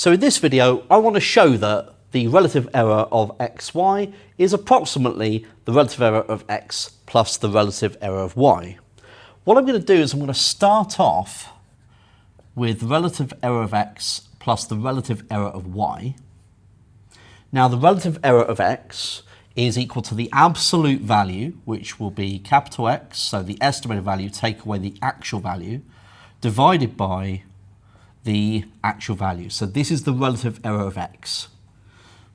So in this video, I want to show that the relative error of xy is approximately the relative error of x plus the relative error of y. What I'm going to do is I'm going to start off with the relative error of x plus the relative error of y. Now the relative error of x is equal to the absolute value, which will be capital X, so the estimated value, take away the actual value, divided by the actual value. So this is the relative error of x,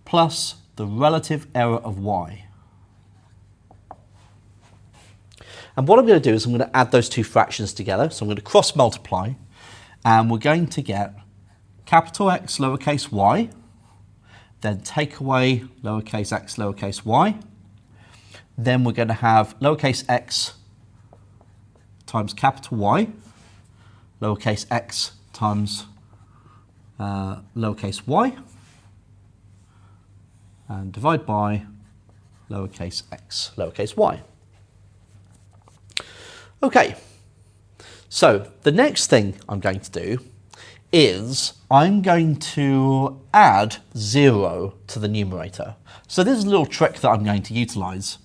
plus the relative error of y. And what I'm going to do is I'm going to add those two fractions together. So I'm going to cross multiply, and we're going to get capital X lowercase y, then take away lowercase x lowercase y. Then we're going to have lowercase x times capital Y, lowercase x times lowercase y, and divide by lowercase x lowercase y. Okay, so the next thing I'm going to do is I'm going to add 0 to the numerator. So this is a little trick that I'm going to utilize.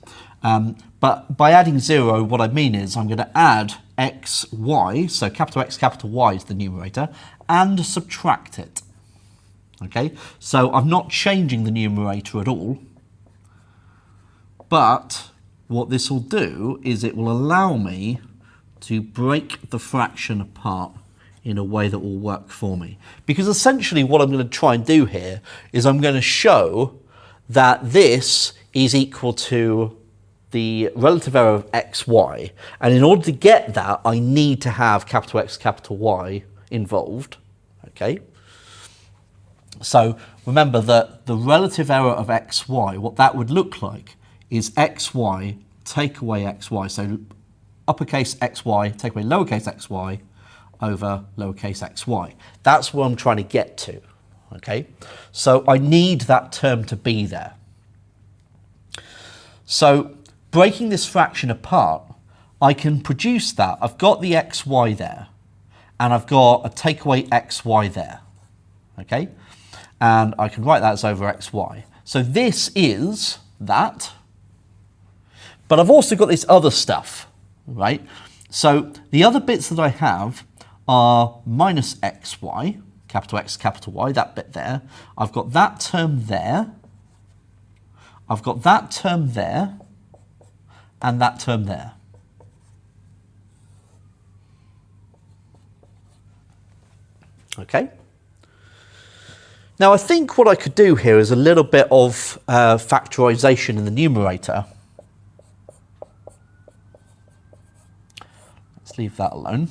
But by adding 0, what I mean is I'm going to add x, y, so capital X, capital Y to the numerator, and subtract it. Okay, so I'm not changing the numerator at all, but what this will do is it will allow me to break the fraction apart in a way that will work for me. Because essentially what I'm going to try and do here is I'm going to show that this is equal to the relative error of xy. And in order to get that, I need to have capital X, capital Y involved. Okay. So remember that the relative error of xy, what that would look like is xy take away xy. So uppercase xy take away lowercase xy over lowercase xy. That's what I'm trying to get to, okay? So I need that term to be there. So breaking this fraction apart, I can produce that. I've got the xy there, and I've got a takeaway xy there, okay? And I can write that as over xy. So this is that, but I've also got this other stuff, right? So the other bits that I have are minus xy, capital X, capital Y, that bit there. I've got that term there. I've got that term there, and that term there. Okay. Now I think what I could do here is a little bit of factorization in the numerator. Let's leave that alone.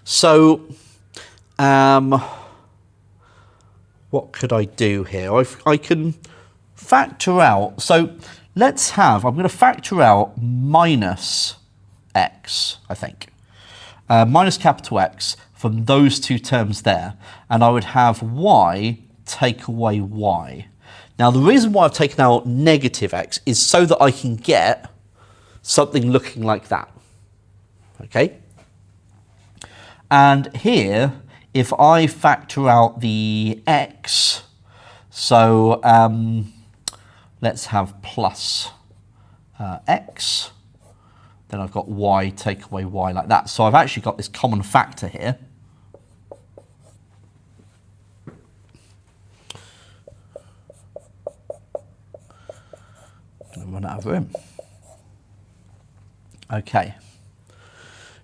So, what could I do here? I can factor out, so let's have, I'm going to factor out minus x, I think. Minus capital X from those two terms there, and I would have y take away y. Now the reason why I've taken out negative x is so that I can get something looking like that, okay? And here, if I factor out the x, so let's have plus x, then I've got y take away y like that. So I've actually got this common factor here. I'm going to run out of room. Okay.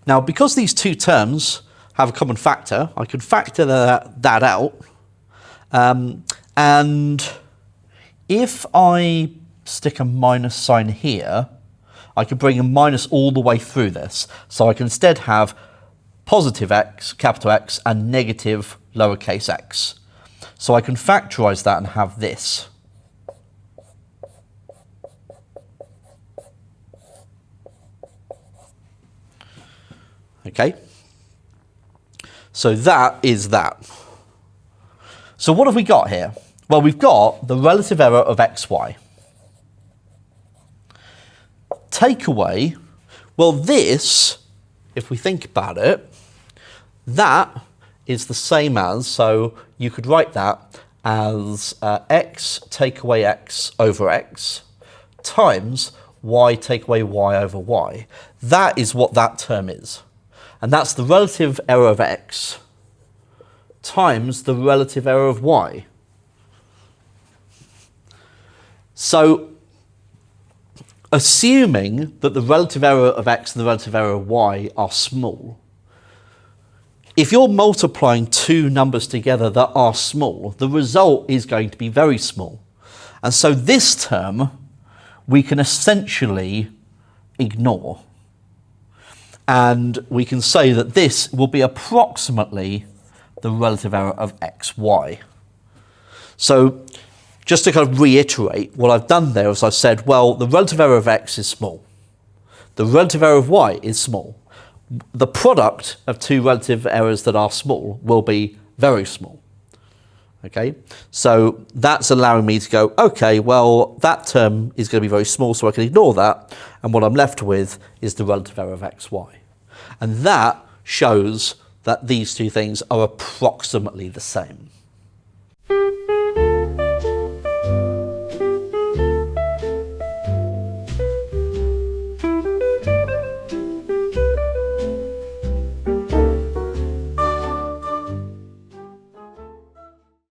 Now, because these two terms have a common factor, I can factor that out. And if I stick a minus sign here, I can bring a minus all the way through this. So I can instead have positive x, capital X, and negative lowercase x. So I can factorize that and have this. Okay? So that is that. So what have we got here? Well, we've got the relative error of xy. Take away, well this, if we think about it, that is the same as, so you could write that as x take away x over x times y take away y over y. That is what that term is. And that's the relative error of x times the relative error of y. So, assuming that the relative error of x and the relative error of y are small, if you're multiplying two numbers together that are small, the result is going to be very small. And so this term we can essentially ignore. And we can say that this will be approximately the relative error of xy. So just to kind of reiterate, what I've done there is I've said, well, the relative error of x is small. The relative error of y is small. The product of two relative errors that are small will be very small. Okay, so that's allowing me to go, okay, well, that term is going to be very small, so I can ignore that. And what I'm left with is the relative error of xy. And that shows that these two things are approximately the same.